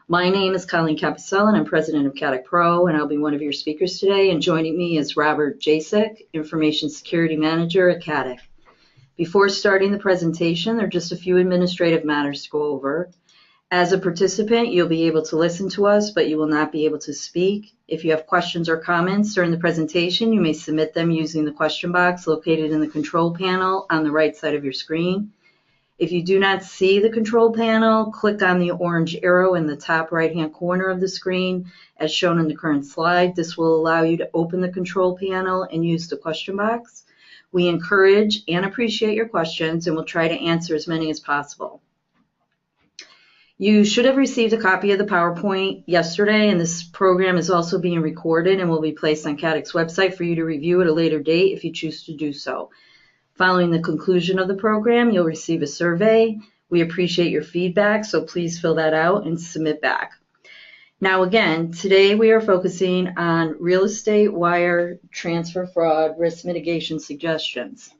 My name is Colleen Capicella, and I'm president of CATIC Pro, and I'll be one of your speakers today. And joining me is Robert Jasek, Information Security Manager at CATIC. Before starting the presentation, there are just a few administrative matters to go over. As a participant, you'll be able to listen to us, but you will not be able to speak. If you have questions or comments during the presentation, you may submit them using the question box located in the control panel on the right side of your screen. If you do not see the control panel, click on the orange arrow in the top right-hand corner of the screen as shown in the current slide. This will allow you to open the control panel and use the question box. We encourage and appreciate your questions, and we'll try to answer as many as possible. You should have received a copy of the PowerPoint yesterday, and this program is also being recorded and will be placed on CATIC's website for you to review at a later date if you choose to do so. Following the conclusion of the program, you'll receive a survey. We appreciate your feedback, so please fill that out and submit back. Now again, today we are focusing on real estate wire transfer fraud risk mitigation suggestions.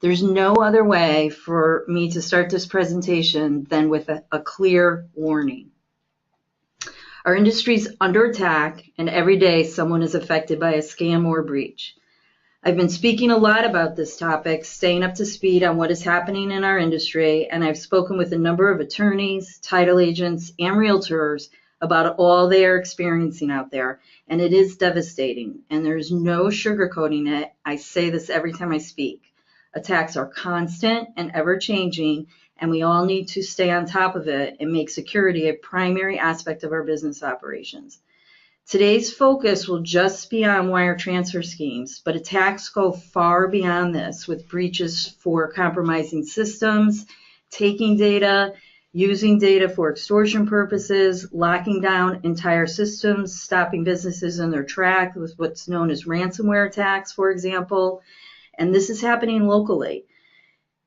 There's no other way for me to start this presentation than with a clear warning. Our industry is under attack, and every day someone is affected by a scam or breach. I've been speaking a lot about this topic, staying up to speed on what is happening in our industry, and I've spoken with a number of attorneys, title agents, and realtors about all they are experiencing out there, and it is devastating, and there's no sugarcoating it. I say this every time I speak. Attacks are constant and ever-changing, and we all need to stay on top of it and make security a primary aspect of our business operations. Today's focus will just be on wire transfer schemes, but attacks go far beyond this, with breaches for compromising systems, taking data, using data for extortion purposes, locking down entire systems, stopping businesses in their track with what's known as ransomware attacks, for example, and this is happening locally.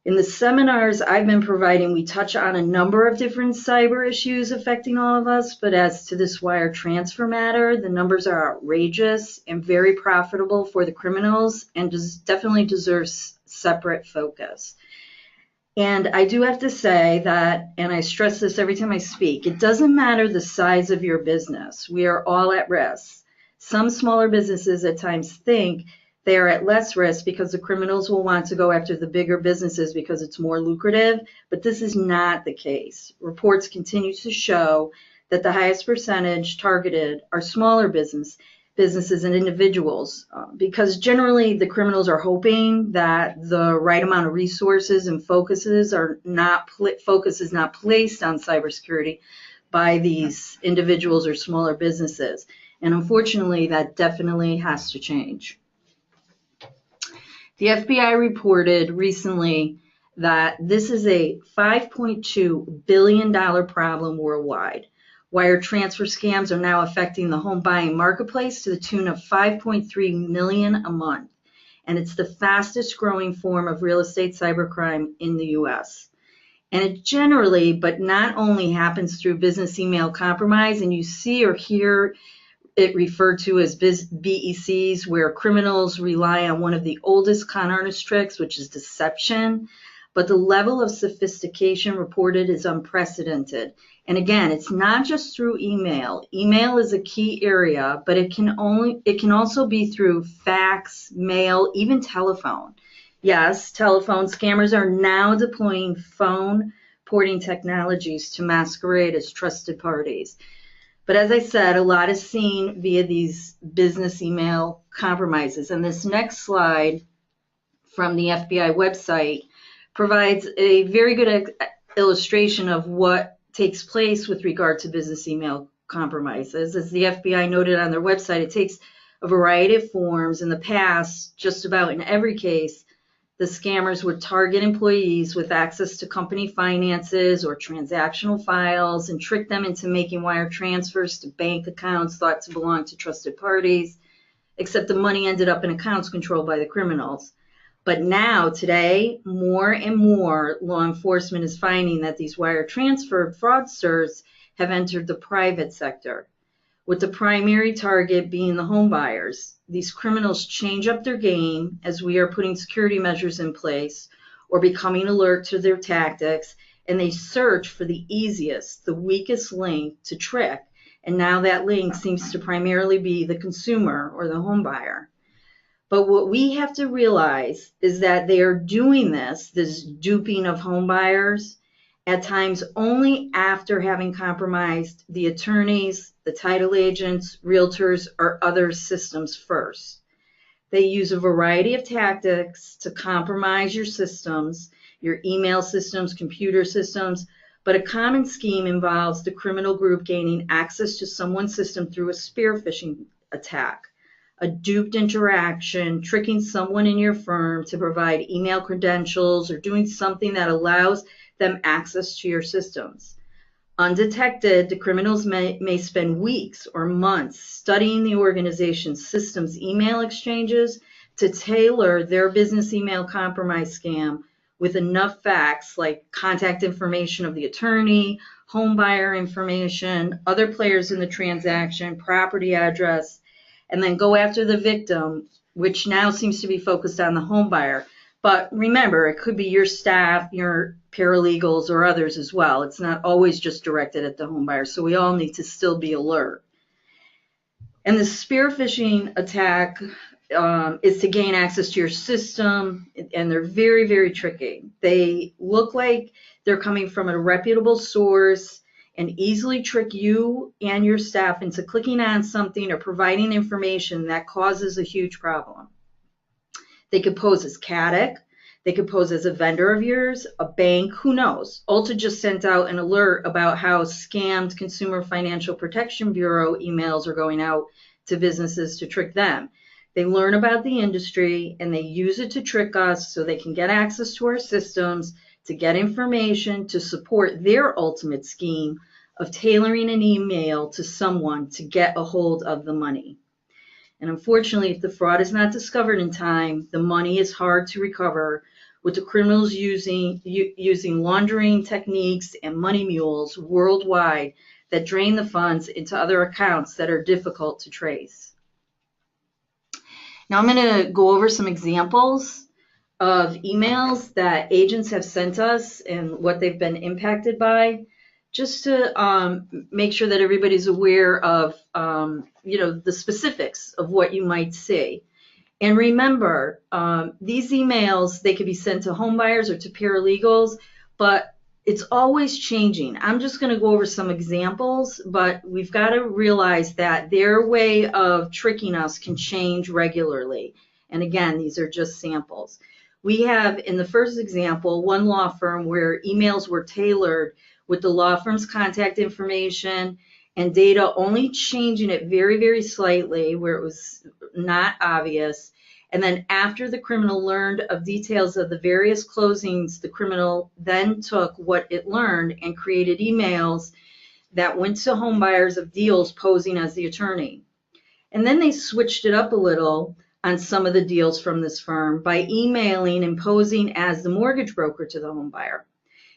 In the seminars I've been providing, we touch on a number of different cyber issues affecting all of us, but as to this wire transfer matter, the numbers are outrageous and very profitable for the criminals and definitely deserves separate focus. And I do have to say that, and I stress this every time I speak, it doesn't matter the size of your business. We are all at risk. Some smaller businesses at times think they are at less risk because the criminals will want to go after the bigger businesses because it's more lucrative, but this is not the case. Reports continue to show that the highest percentage targeted are smaller businesses and individuals because generally the criminals are hoping that the right amount of resources and focus is not placed on cybersecurity by these individuals or smaller businesses. And unfortunately, that definitely has to change. The FBI reported recently that this is a $5.2 billion problem worldwide. Wire transfer scams are now affecting the home buying marketplace to the tune of 5.3 million a month, and it's the fastest growing form of real estate cybercrime in the U.S. And it generally, but not only, happens through business email compromise, and you see or hear it referred to as BECs, where criminals rely on one of the oldest con artist tricks, which is deception. But the level of sophistication reported is unprecedented. And again, it's not just through email. Email is a key area, but it can also be through fax, mail, even telephone. Yes, telephone scammers are now deploying phone porting technologies to masquerade as trusted parties. But as I said, a lot is seen via these business email compromises. And this next slide from the FBI website provides a very good illustration of what takes place with regard to business email compromises. As the FBI noted on their website, it takes a variety of forms. In the past, just about in every case, the scammers would target employees with access to company finances or transactional files and trick them into making wire transfers to bank accounts thought to belong to trusted parties, except the money ended up in accounts controlled by the criminals. But now, today, more and more law enforcement is finding that these wire transfer fraudsters have entered the private sector, with the primary target being the home buyers. These criminals change up their game as we are putting security measures in place or becoming alert to their tactics, and they search for the easiest, the weakest link to trick. And now that link seems to primarily be the consumer or the home buyer. But what we have to realize is that they are doing this duping of home buyers, at times only after having compromised the attorneys, the title agents, realtors, or other systems first. They use a variety of tactics to compromise your systems, your email systems, computer systems, but a common scheme involves the criminal group gaining access to someone's system through a spear phishing attack, a duped interaction, tricking someone in your firm to provide email credentials or doing something that allows them access to your systems. Undetected, the criminals may spend weeks or months studying the organization's systems email exchanges to tailor their business email compromise scam with enough facts like contact information of the attorney, home buyer information, other players in the transaction, property address, and then go after the victim, which now seems to be focused on the home buyer. But remember, it could be your staff, your paralegals, or others as well. It's not always just directed at the home buyer, so we all need to still be alert. And the spear phishing attack is to gain access to your system, and they're very, very tricky. They look like they're coming from a reputable source and easily trick you and your staff into clicking on something or providing information that causes a huge problem. They could pose as CATIC. They could pose as a vendor of yours, a bank, who knows. Ulta just sent out an alert about how scammed Consumer Financial Protection Bureau emails are going out to businesses to trick them. They learn about the industry and they use it to trick us so they can get access to our systems, to get information, to support their ultimate scheme of tailoring an email to someone to get a hold of the money. And unfortunately, if the fraud is not discovered in time, the money is hard to recover, with the criminals using laundering techniques and money mules worldwide that drain the funds into other accounts that are difficult to trace. Now I'm going to go over some examples of emails that agents have sent us and what they've been impacted by, just to make sure that everybody's aware of the specifics of what you might see. And remember, these emails, they could be sent to home buyers or to paralegals, but it's always changing. I'm just going to go over some examples, but we've got to realize that their way of tricking us can change regularly. And again, these are just samples. We have, in the first example, one law firm where emails were tailored with the law firm's contact information and data only changing it very, very slightly where it was not obvious. And then after the criminal learned of details of the various closings, the criminal then took what it learned and created emails that went to home buyers of deals posing as the attorney. And then they switched it up a little on some of the deals from this firm by emailing and posing as the mortgage broker to the home buyer.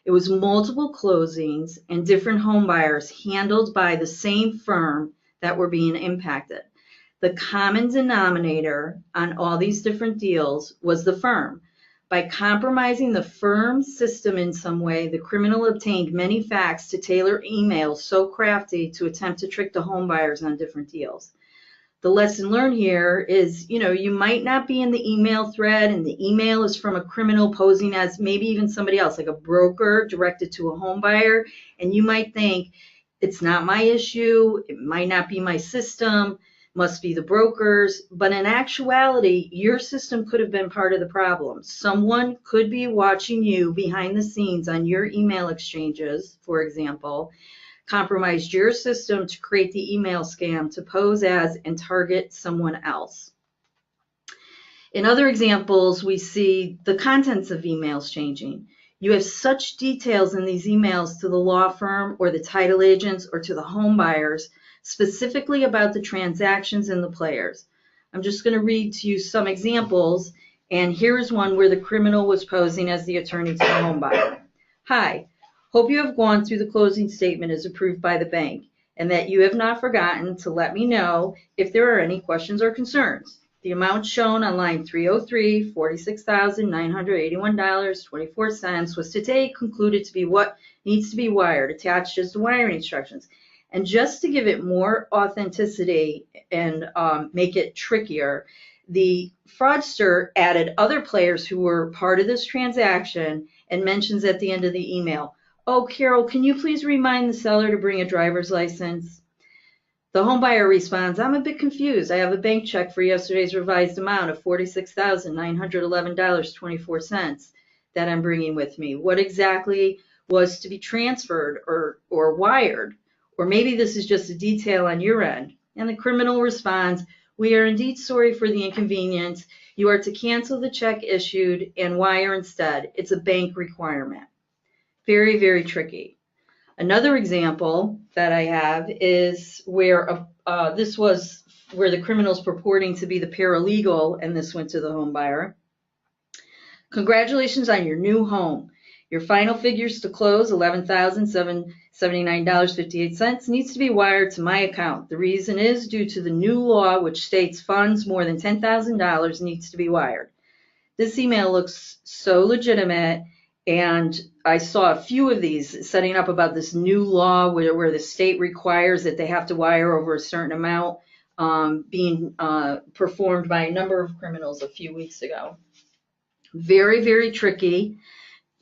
It was multiple closings and different home buyers handled by the same firm that were being impacted. The common denominator on all these different deals was the firm. By compromising the firm's system in some way, the criminal obtained many facts to tailor emails so crafty to attempt to trick the home buyers on different deals. The lesson learned here is, you might not be in the email thread and the email is from a criminal posing as maybe even somebody else, like a broker directed to a home buyer, and you might think it's not my issue, it might not be my system, must be the brokers, but in actuality, your system could have been part of the problem. Someone could be watching you behind the scenes on your email exchanges, for example, compromised your system to create the email scam to pose as and target someone else. In other examples, we see the contents of emails changing. You have such details in these emails to the law firm or the title agents or to the home buyers, specifically about the transactions and the players. I'm just going to read to you some examples, and here's one where the criminal was posing as the attorney to the home buyer. Hi. Hope you have gone through the closing statement as approved by the bank and that you have not forgotten to let me know if there are any questions or concerns. The amount shown on line 303, $46,981.24, was today concluded to be what needs to be wired, attached as the wiring instructions. And just to give it more authenticity and make it trickier, the fraudster added other players who were part of this transaction and mentions at the end of the email, "Oh, Carol, can you please remind the seller to bring a driver's license?" The home buyer responds, "I'm a bit confused. I have a bank check for yesterday's revised amount of $46,911.24 that I'm bringing with me. What exactly was to be transferred or wired? Or maybe this is just a detail on your end." And the criminal responds, "We are indeed sorry for the inconvenience. You are to cancel the check issued and wire instead. It's a bank requirement." Very, very tricky. Another example that I have is where this was where the criminal's purporting to be the paralegal, and this went to the home buyer. "Congratulations on your new home. Your final figures to close, $11,779.58, needs to be wired to my account. The reason is due to the new law which states funds more than $10,000 needs to be wired." This email looks so legitimate, and I saw a few of these setting up about this new law where the state requires that they have to wire over a certain amount, being performed by a number of criminals a few weeks ago. Very, very tricky.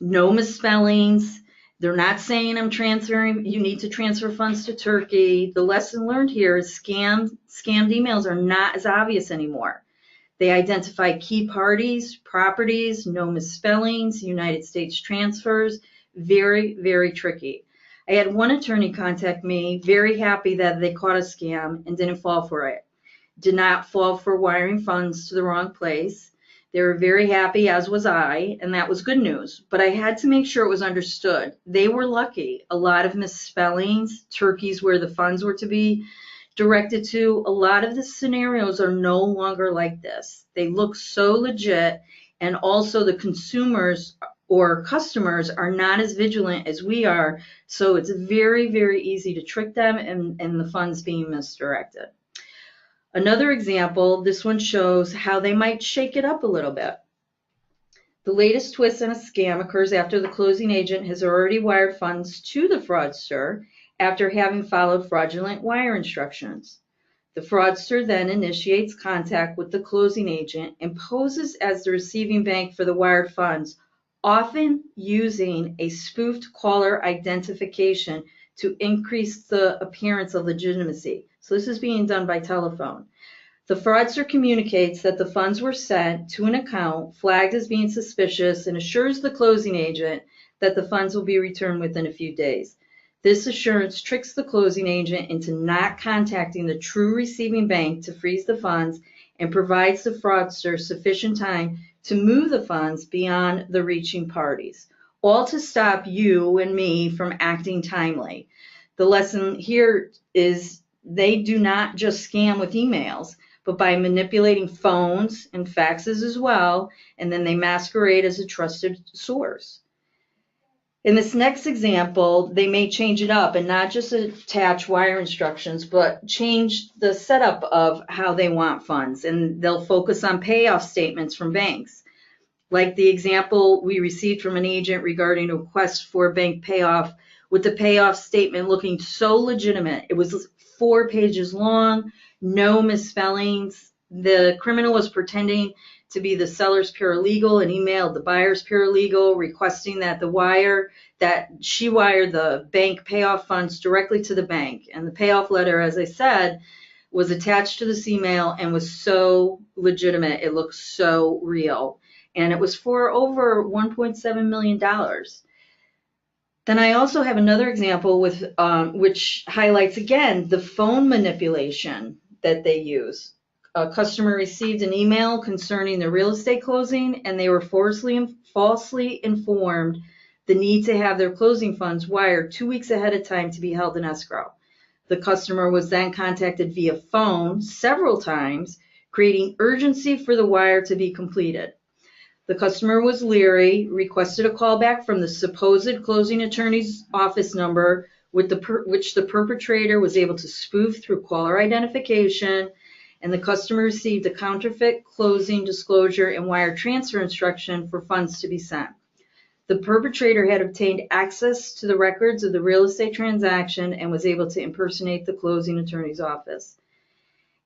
No misspellings. They're not saying you need to transfer funds to Turkey. The lesson learned here is scammed emails are not as obvious anymore. They identify key parties, properties, no misspellings, United States transfers. Very, very tricky. I had one attorney contact me, very happy that they caught a scam and didn't fall for it. Did not fall for wiring funds to the wrong place. They were very happy, as was I, and that was good news. But I had to make sure it was understood. They were lucky. A lot of misspellings, Turkey's where the funds were to be directed to. A lot of the scenarios are no longer like this. They look so legit, and also the consumers or customers are not as vigilant as we are, so it's very, very easy to trick them and the funds being misdirected. Another example, this one shows how they might shake it up a little bit. The latest twist in a scam occurs after the closing agent has already wired funds to the fraudster after having followed fraudulent wire instructions. The fraudster then initiates contact with the closing agent and poses as the receiving bank for the wired funds, often using a spoofed caller identification to increase the appearance of legitimacy. So this is being done by telephone. The fraudster communicates that the funds were sent to an account flagged as being suspicious and assures the closing agent that the funds will be returned within a few days. This assurance tricks the closing agent into not contacting the true receiving bank to freeze the funds and provides the fraudster sufficient time to move the funds beyond the reaching parties, all to stop you and me from acting timely. The lesson here is they do not just scam with emails, but by manipulating phones and faxes as well, and then they masquerade as a trusted source. In this next example, they may change it up and not just attach wire instructions, but change the setup of how they want funds, and they'll focus on payoff statements from banks. Like the example we received from an agent regarding a request for bank payoff, with the payoff statement looking so legitimate. It was 4 pages long, no misspellings. The criminal was pretending to be the seller's paralegal and emailed the buyer's paralegal requesting that she wired the bank payoff funds directly to the bank. And the payoff letter, as I said, was attached to this email and was so legitimate. It looked so real. And it was for over $1.7 million. Then I also have another example with which highlights again the phone manipulation that they use. A customer received an email concerning the real estate closing, and they were falsely informed the need to have their closing funds wired 2 weeks ahead of time to be held in escrow. The customer was then contacted via phone several times, creating urgency for the wire to be completed. The customer was leery, requested a call back from the supposed closing attorney's office number, which the perpetrator was able to spoof through caller identification. and the customer received a counterfeit closing disclosure and wire transfer instruction for funds to be sent. The perpetrator had obtained access to the records of the real estate transaction and was able to impersonate the closing attorney's office.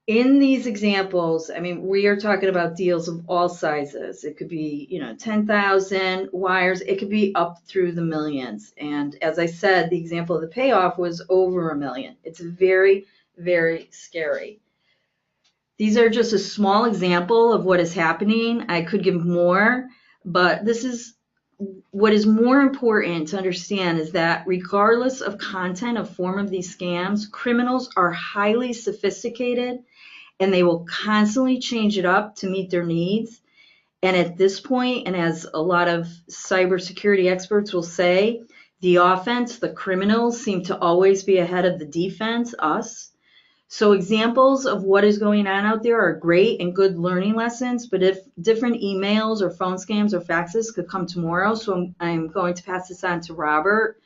In these examples, I mean, we are talking about deals of all sizes. It could be, 10,000 wires. It could be up through the millions. And as I said, the example of the payoff was over $1 million. It's very, very scary. These are just a small example of what is happening. I could give more, but this is what is more important to understand is that regardless of content or form of these scams, criminals are highly sophisticated and they will constantly change it up to meet their needs. And at this point, and as a lot of cybersecurity experts will say, the offense, the criminals seem to always be ahead of the defense, us. So examples of what is going on out there are great and good learning lessons, but if different emails or phone scams or faxes could come tomorrow, so I'm going to pass this on to Robert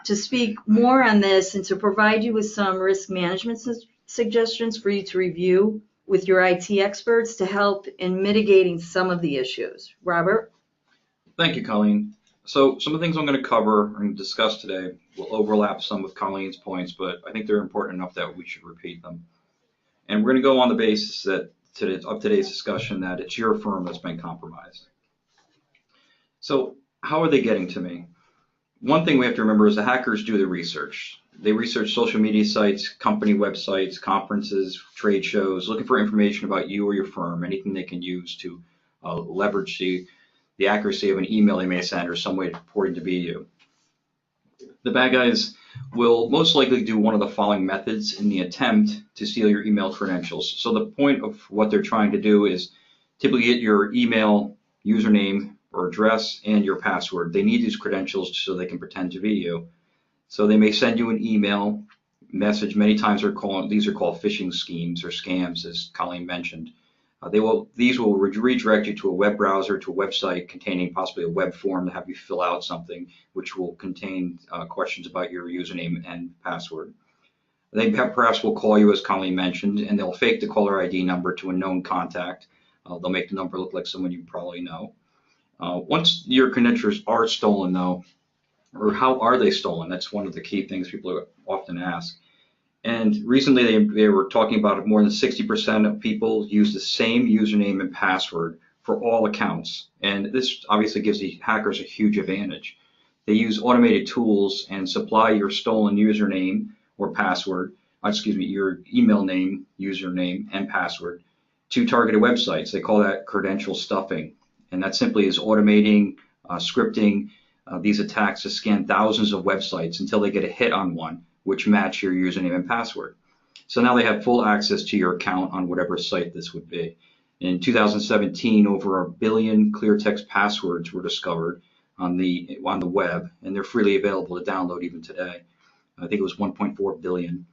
to speak more on this and to provide you with some risk management suggestions for you to review with your IT experts to help in mitigating some of the issues. Robert? Thank you, Colleen. So some of the things I'm going to cover and discuss today will overlap some with Colleen's points, but I think they're important enough that we should repeat them. And we're going to go on the basis that of today's discussion that it's your firm that's been compromised. So how are they getting to me? One thing we have to remember is the hackers do the research. They research social media sites, company websites, conferences, trade shows, looking for information about you or your firm, anything they can use to leverage the accuracy of an email they may send or some way purporting to be you. The bad guys will most likely do one of the following methods in the attempt to steal your email credentials. So the point of what they're trying to do is typically get your email username or address and your password. They need these credentials so they can pretend to be you. So they may send you an email message. Many times these are called phishing schemes or scams, as Colleen mentioned. These will redirect you to a web browser, to a website containing possibly a web form to have you fill out something, which will contain questions about your username and password. They perhaps will call you, as Colleen mentioned, and they'll fake the caller ID number to a known contact. They'll make the number look like someone you probably know. Once your credentials are stolen, though, or how are they stolen? That's one of the key things people often ask. And recently they were talking about more than 60% of people use the same username and password for all accounts. And this obviously gives the hackers a huge advantage. They use automated tools and supply your stolen username or password, your email name, username, and password to targeted websites. They call that credential stuffing. And that simply is automating, scripting these attacks to scan thousands of websites until they get a hit on one which match your username and password. So now they have full access to your account on whatever site this would be. In 2017, over 1 billion clear text passwords were discovered on the web, and they're freely available to download even today. I think it was 1.4 billion.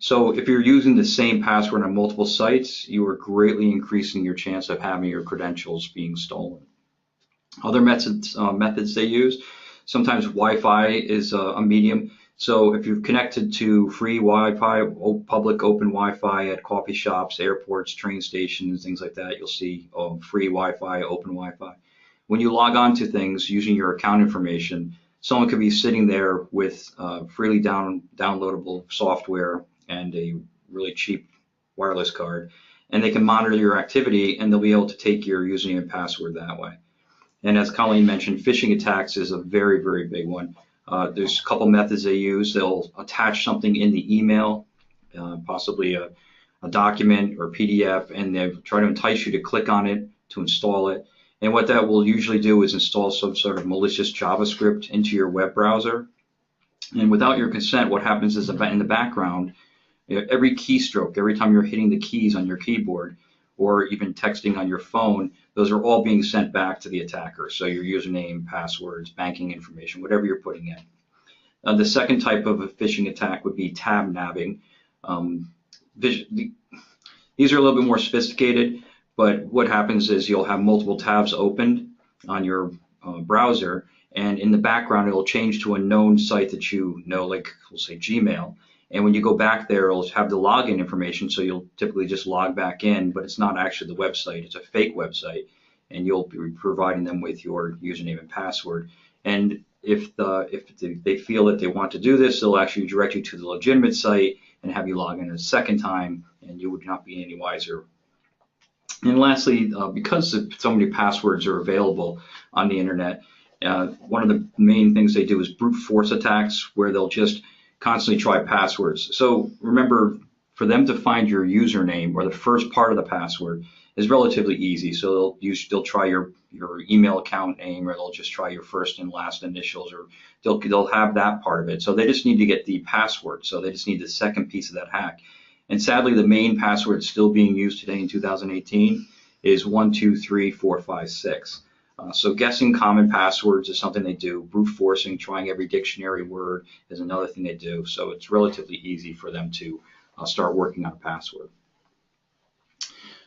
So if you're using the same password on multiple sites, you are greatly increasing your chance of having your credentials being stolen. Other methods they use, sometimes Wi-Fi is a medium. So if you're connected to free Wi-Fi, public open Wi-Fi at coffee shops, airports, train stations, things like that, you'll see free Wi-Fi, open Wi-Fi. When you log on to things using your account information, someone could be sitting there with freely downloadable software and a really cheap wireless card, and they can monitor your activity and they'll be able to take your username and password that way. And as Colleen mentioned, phishing attacks is a very, very big one. There's a couple methods they use. They'll attach something in the email, possibly a document or PDF, and they try to entice you to click on it to install it. And what that will usually do is install some sort of malicious JavaScript into your web browser. And without your consent, what happens is in the background, every keystroke, every time you're hitting the keys on your keyboard or even texting on your phone, those are all being sent back to the attacker. So your username, passwords, banking information, whatever you're putting in. The second type of a phishing attack would be tab nabbing. These are a little bit more sophisticated, but what happens is you'll have multiple tabs opened on your browser, and in the background it'll change to a known site that you know, like we'll say Gmail, And when you go back there, it'll have the login information, so you'll typically just log back in, but it's not actually the website, it's a fake website, and you'll be providing them with your username and password. And if they feel that they want to do this, they'll actually direct you to the legitimate site and have you log in a second time, and you would not be any wiser. And lastly, because so many passwords are available on the internet, one of the main things they do is brute force attacks, where they'll just constantly try passwords. So remember, for them to find your username or the first part of the password is relatively easy. So they'll try your email account name, or they'll just try your first and last initials, or they'll have that part of it. So they just need to get the password. So they just need the second piece of that hack. And sadly, the main password still being used today in 2018 is 123456. So guessing common passwords is something they do. Brute forcing, trying every dictionary word is another thing they do. So it's relatively easy for them to start working on a password.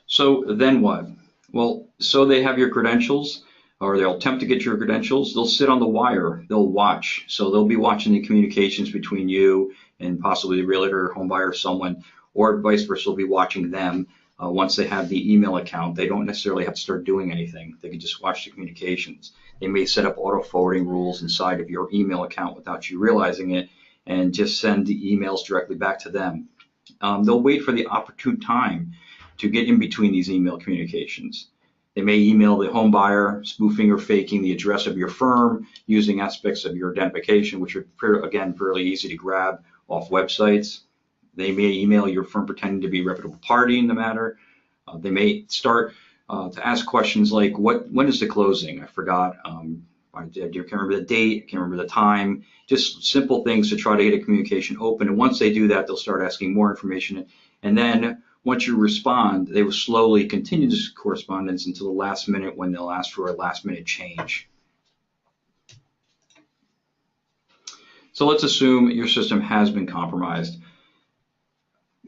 So then what? Well, so they have your credentials, or they'll attempt to get your credentials. They'll sit on the wire. They'll watch. So they'll be watching the communications between you and possibly the realtor, home buyer, someone, or vice versa. Will be watching them. Once they have the email account, they don't necessarily have to start doing anything. They can just watch the communications. They may set up auto forwarding rules inside of your email account without you realizing it, and just send the emails directly back to them. They'll wait for the opportune time to get in between these email communications. They may email the home buyer, spoofing or faking the address of your firm, using aspects of your identification, which are, again, fairly easy to grab off websites. They may email your firm pretending to be a reputable party in the matter. They may start to ask questions like, when is the closing? I forgot. I can't remember the date, I can't remember the time. Just simple things to try to get a communication open. And once they do that, they'll start asking more information. And then once you respond, they will slowly continue this correspondence until the last minute, when they'll ask for a last minute change. So let's assume your system has been compromised.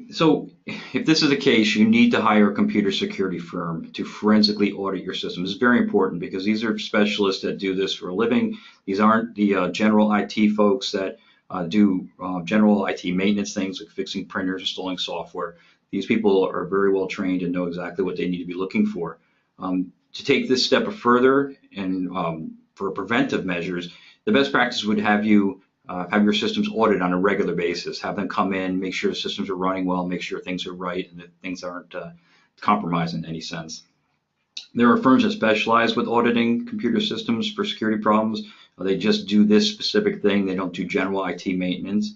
So if this is the case, you need to hire a computer security firm to forensically audit your system. It's very important, because these are specialists that do this for a living. These aren't the general IT folks that do general IT maintenance things like fixing printers, installing software. These people are very well trained and know exactly what they need to be looking for. To take this step further, and for preventive measures, the best practice would have you have your systems audited on a regular basis. Have them come in, make sure the systems are running well, make sure things are right, and that things aren't compromised in any sense. There are firms that specialize with auditing computer systems for security problems. They just do this specific thing. They don't do general IT maintenance.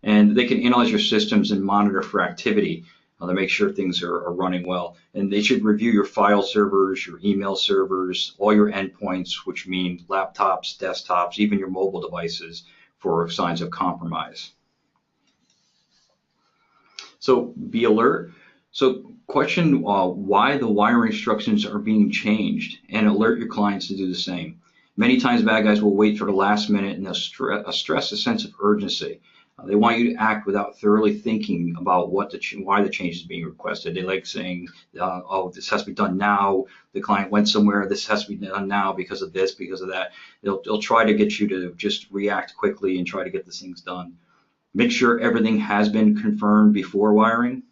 And they can analyze your systems and monitor for activity to make sure things are running well. And they should review your file servers, your email servers, all your endpoints, which mean laptops, desktops, even your mobile devices, for signs of compromise. So be alert. So question why the wiring instructions are being changed, and alert your clients to do the same. Many times bad guys will wait for the last minute, and they'll stress a sense of urgency. They want you to act without thoroughly thinking about why the change is being requested. They like saying, oh, this has to be done now. The client went somewhere. This has to be done now because of this, because of that. They'll try to get you to just react quickly and try to get these things done. Make sure everything has been confirmed before wiring.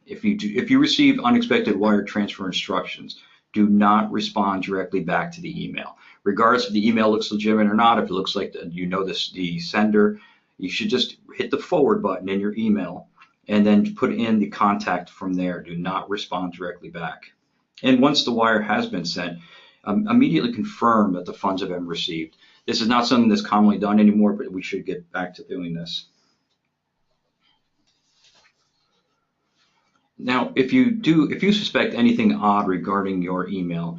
If you receive unexpected wire transfer instructions, do not respond directly back to the email. Regardless if the email looks legitimate or not, if it looks like the sender, you should just hit the forward button in your email and then put in the contact from there. Do not respond directly back. And once the wire has been sent, immediately confirm that the funds have been received. This is not something that's commonly done anymore, but we should get back to doing this. Now, if you suspect anything odd regarding your email,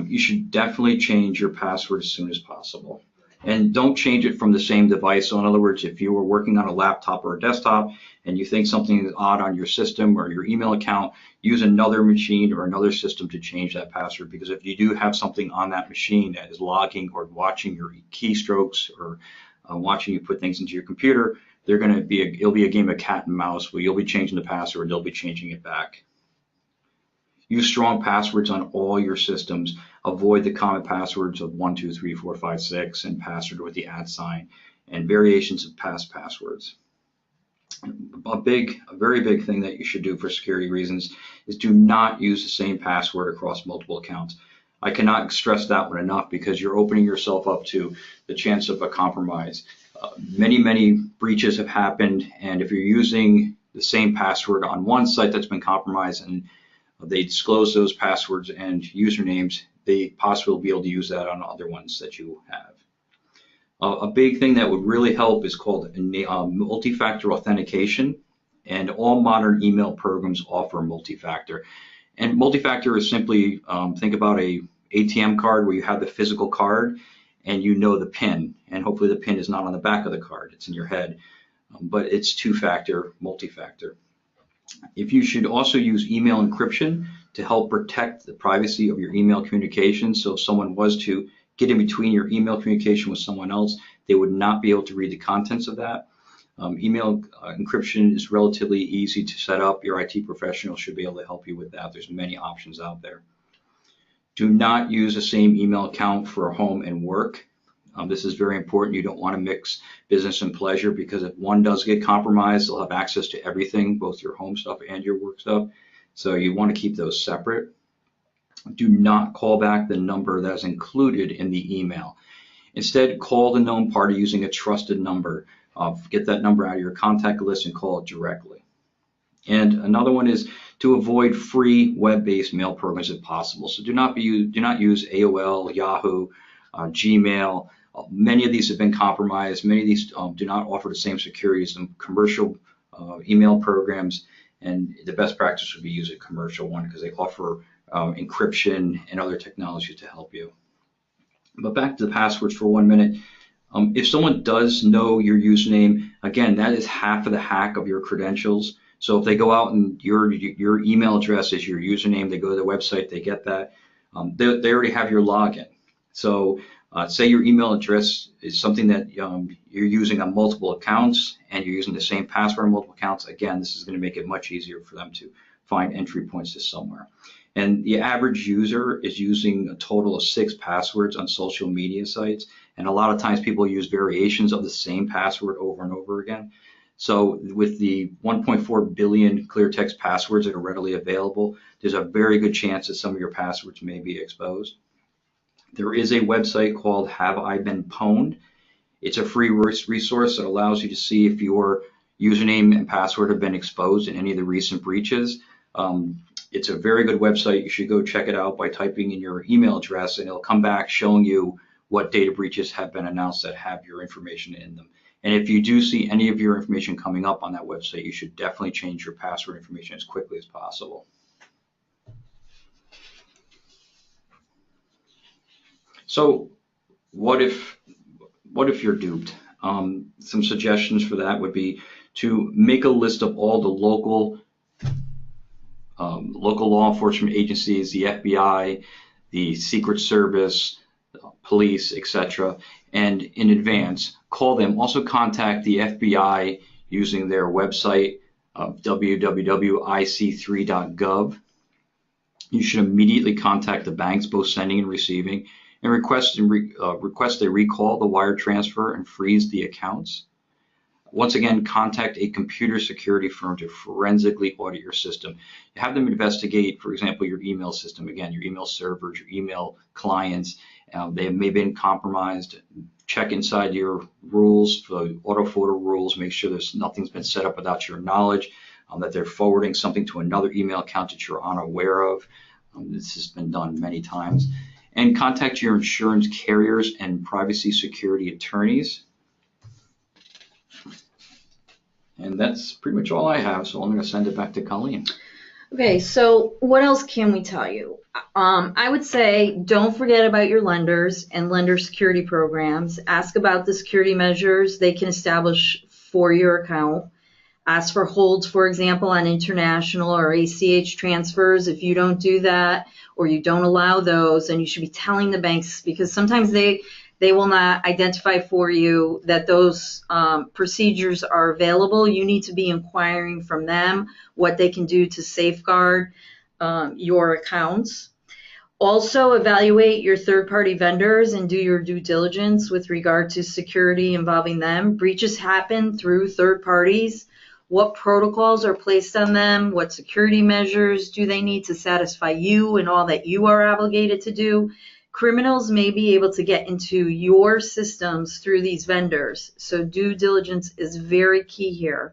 you should definitely change your password as soon as possible. And don't change it from the same device. So in other words, if you were working on a laptop or a desktop and you think something is odd on your system or your email account, use another machine or another system to change that password. Because if you do have something on that machine that is logging or watching your keystrokes or watching you put things into your computer, it'll be a game of cat and mouse where you'll be changing the password, they'll be changing it back. Use strong passwords on all your systems. Avoid the common passwords of 1, 2, 3, 4, 5, 6 and password with the @ sign and variations of past passwords. A very big thing that you should do for security reasons is do not use the same password across multiple accounts. I cannot stress that one enough because you're opening yourself up to the chance of a compromise. Many breaches have happened, and if you're using the same password on one site that's been compromised and they disclose those passwords and usernames, they possibly will be able to use that on other ones that you have. A big thing that would really help is called multi-factor authentication, and all modern email programs offer multi-factor. And multi-factor is simply, think about a ATM card where you have the physical card and you know the PIN, and hopefully the PIN is not on the back of the card, it's in your head, but it's two-factor, multi-factor. If you should also use email encryption to help protect the privacy of your email communication, so if someone was to get in between your email communication with someone else, they would not be able to read the contents of that. Email encryption is relatively easy to set up. Your IT professional should be able to help you with that. There's many options out there. Do not use the same email account for home and work. This is very important. You don't want to mix business and pleasure, because if one does get compromised, they'll have access to everything, both your home stuff and your work stuff. So you want to keep those separate. Do not call back the number that is included in the email. Instead, call the known party using a trusted number. Get that number out of your contact list and call it directly. And another one is to avoid free web-based mail programs if possible. So do not use AOL, Yahoo, Gmail. Many of these have been compromised. Many of these do not offer the same security as some commercial email programs. And the best practice would be use a commercial one because they offer encryption and other technology to help you. But back to the passwords for 1 minute. If someone does know your username, again, that is half of the hack of your credentials. So if they go out and your email address is your username, they go to the website, they get that, they already have your login. So say your email address is something that you're using on multiple accounts and you're using the same password on multiple accounts. Again, this is going to make it much easier for them to find entry points to somewhere. And the average user is using a total of 6 passwords on social media sites. And a lot of times people use variations of the same password over and over again. So with the 1.4 billion clear text passwords that are readily available, there's a very good chance that some of your passwords may be exposed. There is a website called Have I Been Pwned? It's a free resource that allows you to see if your username and password have been exposed in any of the recent breaches. It's a very good website. You should go check it out by typing in your email address, and it'll come back showing you what data breaches have been announced that have your information in them. And if you do see any of your information coming up on that website, you should definitely change your password information as quickly as possible. So what if you're duped? Some suggestions for that would be to make a list of all the local law enforcement agencies, the FBI, the Secret Service, police, etc., and in advance, call them. Also contact the FBI using their website of www.ic3.gov. You should immediately contact the banks, both sending and receiving, and request they recall the wire transfer and freeze the accounts. Once again, contact a computer security firm to forensically audit your system. Have them investigate, for example, your email system, again, your email servers, your email clients. They may have been compromised. Check inside your rules, the autofolder rules, make sure nothing's been set up without your knowledge, that they're forwarding something to another email account that you're unaware of. This has been done many times. And contact your insurance carriers and privacy security attorneys. And that's pretty much all I have, so I'm going to send it back to Colleen. Okay, so what else can we tell you? I would say don't forget about your lenders and lender security programs. Ask about the security measures they can establish for your account. Ask for holds, for example, on international or ACH transfers. If you don't do that or you don't allow those, then you should be telling the banks, because sometimes they will not identify for you that those procedures are available. You need to be inquiring from them what they can do to safeguard your accounts. Also, evaluate your third-party vendors and do your due diligence with regard to security involving them. Breaches happen through third parties what protocols are placed on them, what security measures do they need to satisfy you and all that you are obligated to do. Criminals may be able to get into your systems through these vendors, so due diligence is very key here.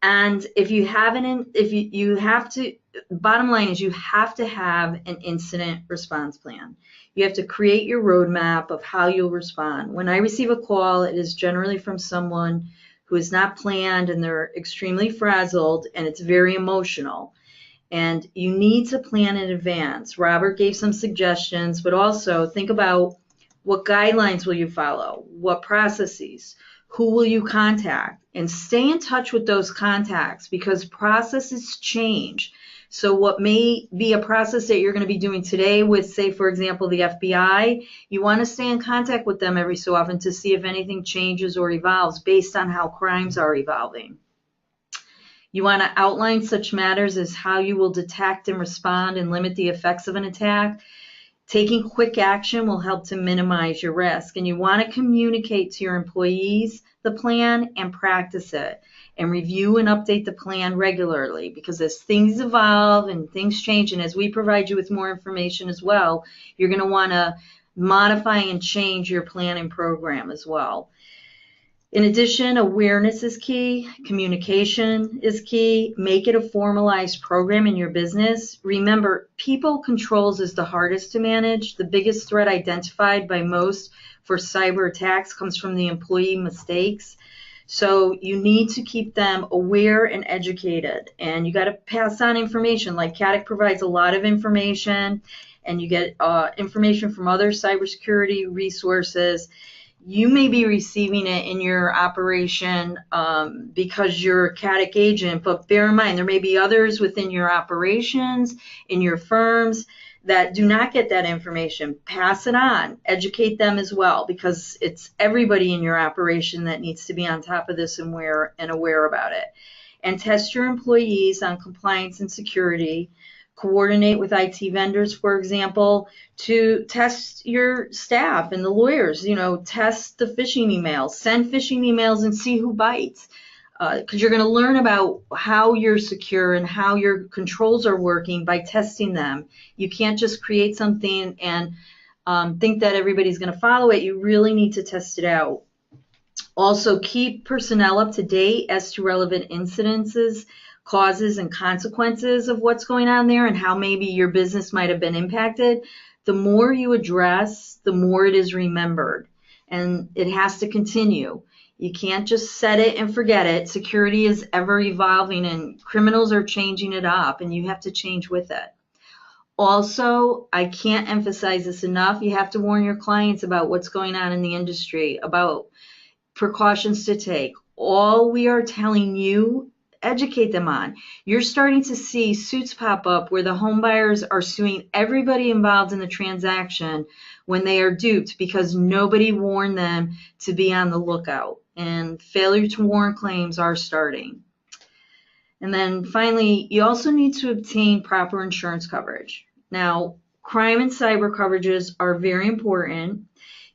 And if you haven't, if you have to, bottom line is you have to have an incident response plan. You have to create your roadmap of how you'll respond. When I receive a call, it is generally from someone who is not planned and they're extremely frazzled and it's very emotional. And you need to plan in advance. Robert gave some suggestions, but also think about what guidelines will you follow, what processes, who will you contact, and stay in touch with those contacts because processes change. So what may be a process that you're going to be doing today with, say, for example, the FBI, you want to stay in contact with them every so often to see if anything changes or evolves based on how crimes are evolving. You want to outline such matters as how you will detect and respond and limit the effects of an attack. Taking quick action will help to minimize your risk, and you want to communicate to your employees the plan and practice it, and review and update the plan regularly, because as things evolve and things change, and as we provide you with more information as well, you're going to want to modify and change your plan and program as well. In addition, awareness is key, communication is key, make it a formalized program in your business. Remember, people controls is the hardest to manage. The biggest threat identified by most for cyber attacks comes from the employee mistakes. So you need to keep them aware and educated, and you got to pass on information. Like CATIC provides a lot of information, and you get information from other cybersecurity resources. You may be receiving it in your operation because you're a CATIC agent, but bear in mind there may be others within your operations, in your firms, that do not get that information. Pass it on, educate them as well, because it's everybody in your operation that needs to be on top of this and aware about it. And test your employees on compliance and security. Coordinate with IT vendors, for example, to test your staff and the lawyers. Test the phishing emails, send phishing emails and see who bites. Because you're going to learn about how you're secure and how your controls are working by testing them. You can't just create something and think that everybody's going to follow it. You really need to test it out. Also, keep personnel up to date as to relevant incidences, causes, and consequences of what's going on there and how maybe your business might have been impacted. The more you address, the more it is remembered, and it has to continue. You can't just set it and forget it. Security is ever evolving and criminals are changing it up, and you have to change with it. Also, I can't emphasize this enough. You have to warn your clients about what's going on in the industry, about precautions to take. All we are telling you, educate them on. You're starting to see suits pop up where the home buyers are suing everybody involved in the transaction when they are duped because nobody warned them to be on the lookout. And failure to warn claims are starting. And then finally, you also need to obtain proper insurance coverage. Now, crime and cyber coverages are very important.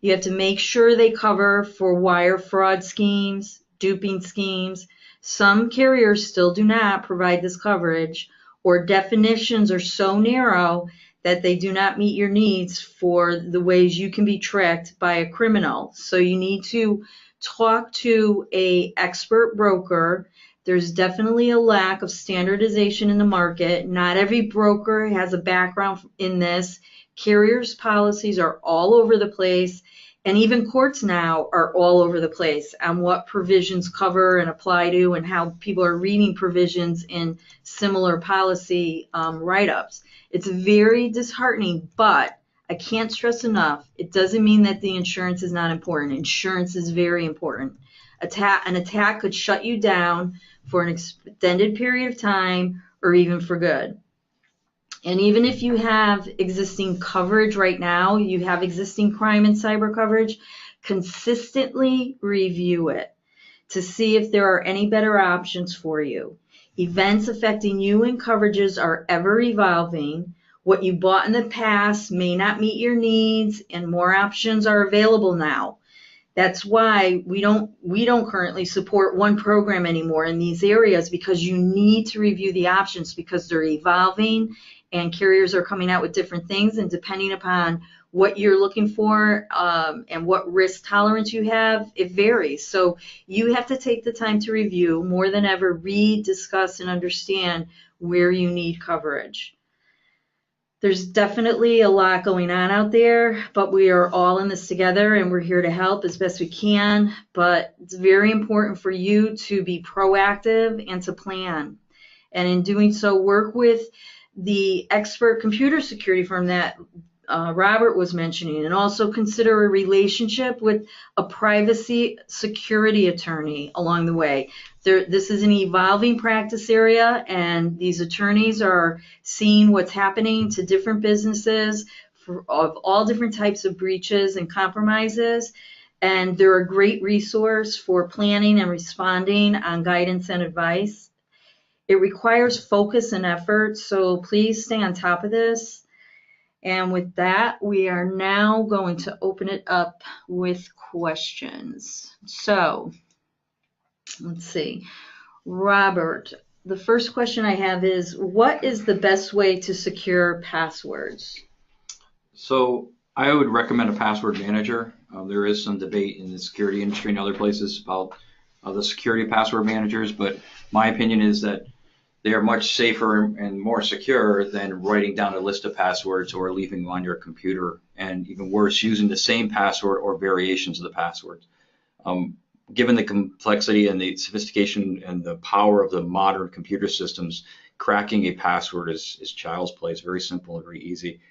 You have to make sure they cover for wire fraud schemes, duping schemes. Some carriers still do not provide this coverage, or definitions are so narrow that they do not meet your needs for the ways you can be tricked by a criminal. So you need to talk to an expert broker. There's definitely a lack of standardization in the market. Not every broker has a background in this. Carriers' policies are all over the place, and even courts now are all over the place on what provisions cover and apply to and how people are reading provisions in similar policy write-ups. It's very disheartening, but I can't stress enough, it doesn't mean that the insurance is not important. Insurance is very important. An attack could shut you down for an extended period of time or even for good. And even if you have existing coverage right now, you have existing crime and cyber coverage, consistently review it to see if there are any better options for you. Events affecting you and coverages are ever evolving. What you bought in the past may not meet your needs, and more options are available now. That's why we don't currently support one program anymore in these areas, because you need to review the options, because they're evolving and carriers are coming out with different things, and depending upon what you're looking for and what risk tolerance you have, it varies. So you have to take the time to review, more than ever, read, discuss, and understand where you need coverage. There's definitely a lot going on out there, but we are all in this together, and we're here to help as best we can. But it's very important for you to be proactive and to plan. And in doing so, work with the expert computer security firm that Robert was mentioning, and also consider a relationship with a privacy security attorney along the way. This is an evolving practice area, and these attorneys are seeing what's happening to different businesses of all different types of breaches and compromises, and they're a great resource for planning and responding on guidance and advice. It requires focus and effort, so please stay on top of this. And with that, we are now going to open it up with questions. So let's see. Robert, the first question I have is, what is the best way to secure passwords? So I would recommend a password manager. There is some debate in the security industry and other places about the security password managers, but my opinion is that they are much safer and more secure than writing down a list of passwords or leaving them on your computer, and even worse, using the same password or variations of the password. Given the complexity and the sophistication and the power of the modern computer systems, cracking a password is child's play. It's very simple and very easy.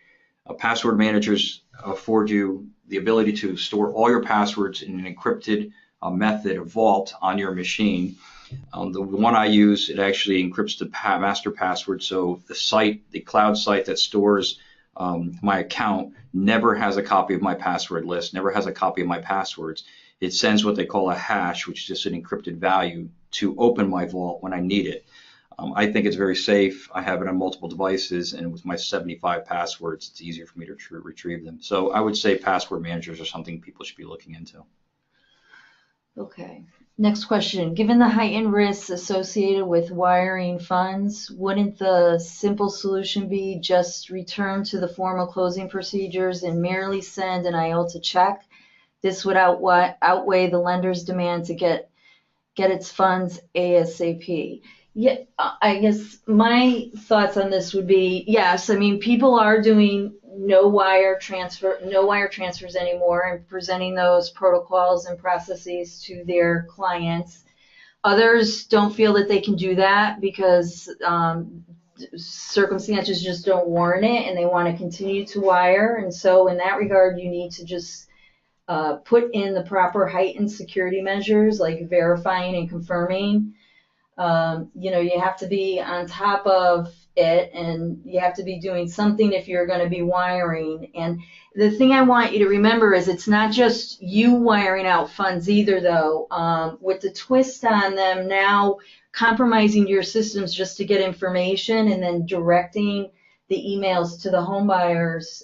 Password managers afford you the ability to store all your passwords in an encrypted method, a vault on your machine. The one I use, it actually encrypts the master password, so the cloud site that stores my account never has a copy of my password list, never has a copy of my passwords. It sends what they call a hash, which is just an encrypted value, to open my vault when I need it. I think it's very safe. I have it on multiple devices, and with my 75 passwords, it's easier for me to retrieve them. So I would say password managers are something people should be looking into. Okay. Next question. Given the heightened risks associated with wiring funds, wouldn't the simple solution be just return to the formal closing procedures and merely send an IOLTA check? This would outweigh the lender's demand to get its funds ASAP. Yeah, I guess my thoughts on this would be, yes, I mean, people are doing no wire transfers anymore and presenting those protocols and processes to their clients. Others don't feel that they can do that because circumstances just don't warrant it, and they want to continue to wire. And so in that regard, you need to just put in the proper heightened security measures, like verifying and confirming. You have to be on top of it, and you have to be doing something if you're going to be wiring. And the thing I want you to remember is it's not just you wiring out funds either, though. With the twist on them now compromising your systems just to get information and then directing the emails to the home buyers,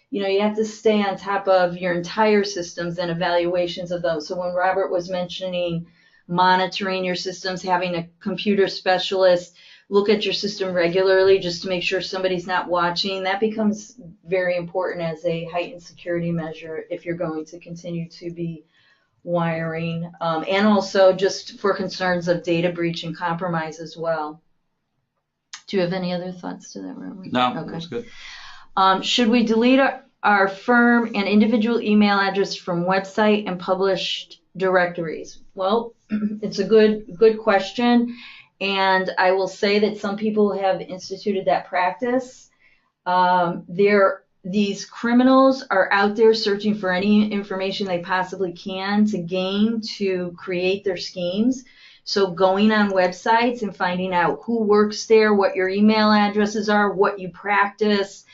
you have to stay on top of your entire systems and evaluations of those. So when Robert was mentioning monitoring your systems, having a computer specialist look at your system regularly just to make sure somebody's not watching, that becomes very important as a heightened security measure if you're going to continue to be wiring, and also just for concerns of data breach and compromise as well. Do you have any other thoughts to that, Robert? No, okay. That's good. Should we delete our firm and individual email address from website and published directories? Well, it's a good question, and I will say that some people have instituted that practice. These criminals are out there searching for any information they possibly can to gain to create their schemes. So going on websites and finding out who works there, what your email addresses are, what you practice,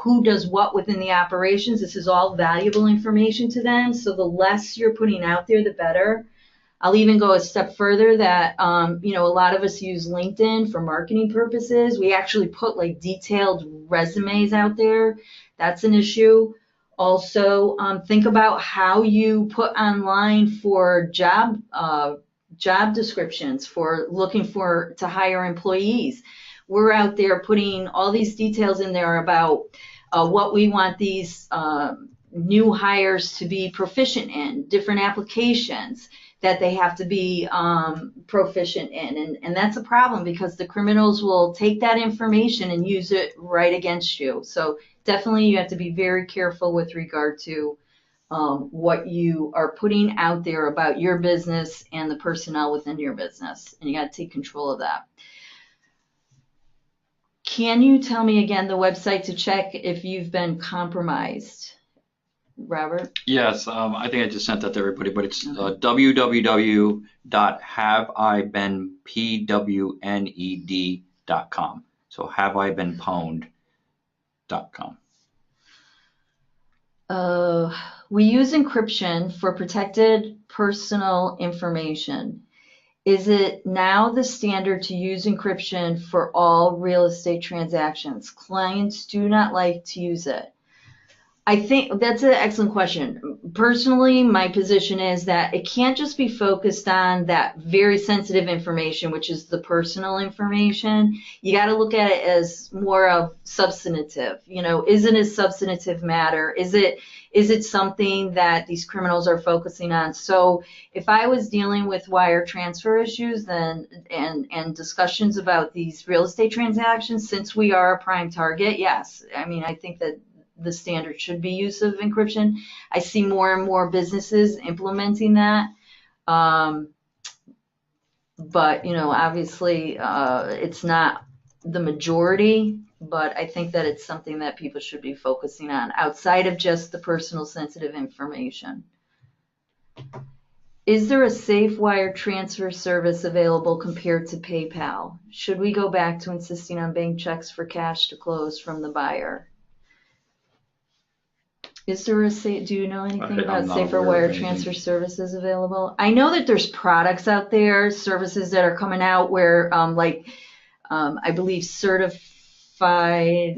who does what within the operations. This is all valuable information to them. So the less you're putting out there, the better. I'll even go a step further that, a lot of us use LinkedIn for marketing purposes. We actually put like detailed resumes out there. That's an issue. Also, think about how you put online for job descriptions for looking to hire employees. We're out there putting all these details in there about what we want these new hires to be proficient in, different applications that they have to be proficient in. And that's a problem because the criminals will take that information and use it right against you. So definitely you have to be very careful with regard to what you are putting out there about your business and the personnel within your business. And you got to take control of that. Can you tell me again the website to check if you've been compromised, Robert? Yes, I think I just sent that to everybody, but it's www.haveibeenpwned.com. So haveibeenpwned.com. We use encryption for protected personal information. Is it now the standard to use encryption for all real estate transactions? Clients do not like to use it. I think that's an excellent question. Personally, my position is that it can't just be focused on that very sensitive information, which is the personal information. You got to look at it as more of substantive. You know, is it a substantive matter? Is it something that these criminals are focusing on? So if I was dealing with wire transfer issues then and discussions about these real estate transactions, since we are a prime target, yes. I mean, I think that the standard should be use of encryption. I see more and more businesses implementing that. But, you know, obviously it's not the majority, but I think that it's something that people should be focusing on outside of just the personal sensitive information. Is there a safe wire transfer service available compared to PayPal? Should we go back to insisting on bank checks for cash to close from the buyer? Is there do you know anything about safer wire transfer services available? I know that there's products out there, services that are coming out where I believe Certified,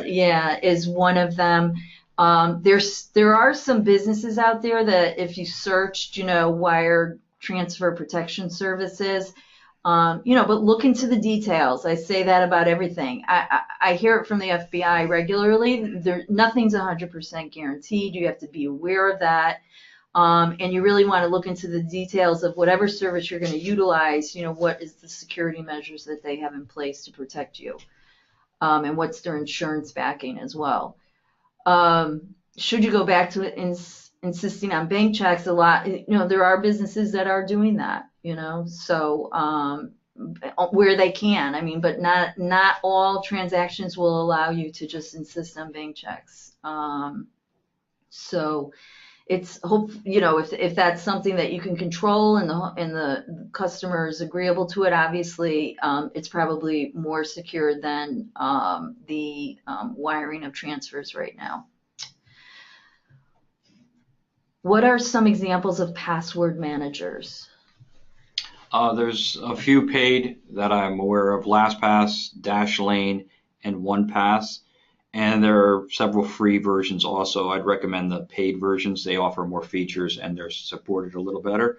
yeah, is one of them. There are some businesses out there that if you searched, you know, wire transfer protection services, you know, but look into the details. I say that about everything. I hear it from the FBI regularly. Nothing's 100% guaranteed. You have to be aware of that. And you really want to look into the details of whatever service you're going to utilize. You know, what is the security measures that they have in place to protect you? And what's their insurance backing as well. Should you go back to it insisting on bank checks a lot? You know, there are businesses that are doing that, you know, so where they can. I mean, but not all transactions will allow you to just insist on bank checks. So it's you know, if that's something that you can control and the customer is agreeable to it, obviously it's probably more secure than the wiring of transfers right now. What are some examples of password managers? There's a few paid that I'm aware of: LastPass, Dashlane, and OnePass. And there are several free versions also. I'd recommend the paid versions. They offer more features and they're supported a little better.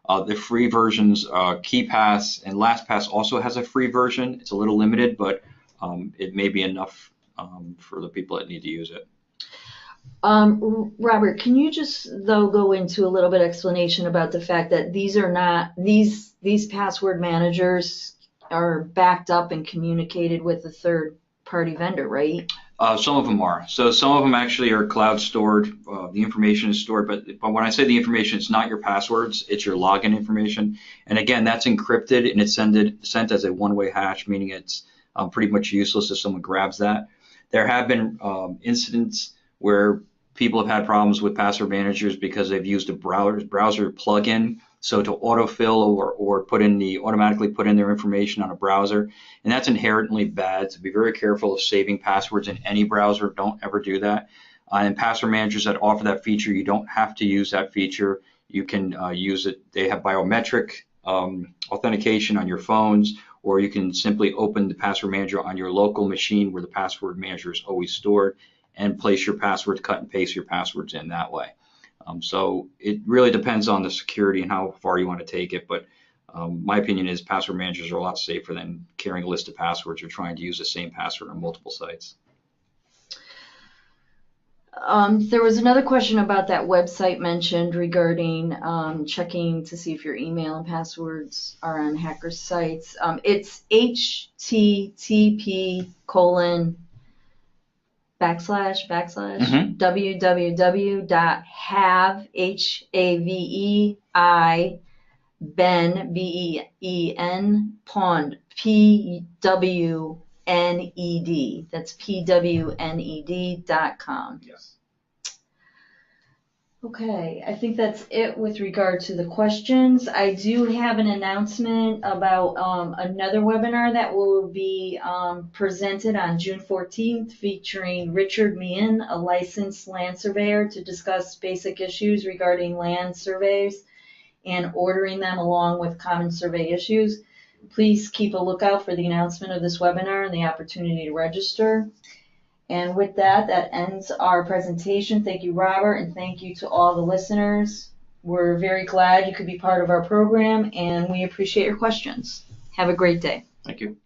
The free versions, KeyPass and LastPass also has a free version. It's a little limited, but it may be enough for the people that need to use it. Robert, can you just though go into a little bit explanation about the fact that these are not these password managers are backed up and communicated with a third party vendor, right? Some of them are. So some of them actually are cloud stored. The information is stored, but when I say the information, it's not your passwords, it's your login information. And again, that's encrypted and it's sent as a one-way hash, meaning it's pretty much useless if someone grabs that. There have been incidents where people have had problems with password managers because they've used a browser plugin, so to autofill or automatically put in their information on a browser, and that's inherently bad. So be very careful of saving passwords in any browser. Don't ever do that. And password managers that offer that feature, you don't have to use that feature. You can use it. They have biometric authentication on your phones, or you can simply open the password manager on your local machine where the password manager is always stored and place your passwords, cut and paste your passwords in that way. So it really depends on the security and how far you want to take it, but my opinion is password managers are a lot safer than carrying a list of passwords or trying to use the same password on multiple sites. There was another question about that website mentioned regarding checking to see if your email and passwords are on hacker sites. It's http://www.haveben.pwned. That's pwned.com. Yes. Okay, I think that's it with regard to the questions. I do have an announcement about another webinar that will be presented on June 14th featuring Richard Meehan, a licensed land surveyor, to discuss basic issues regarding land surveys and ordering them along with common survey issues. Please keep a lookout for the announcement of this webinar and the opportunity to register. And with that, that ends our presentation. Thank you, Robert, and thank you to all the listeners. We're very glad you could be part of our program, and we appreciate your questions. Have a great day. Thank you.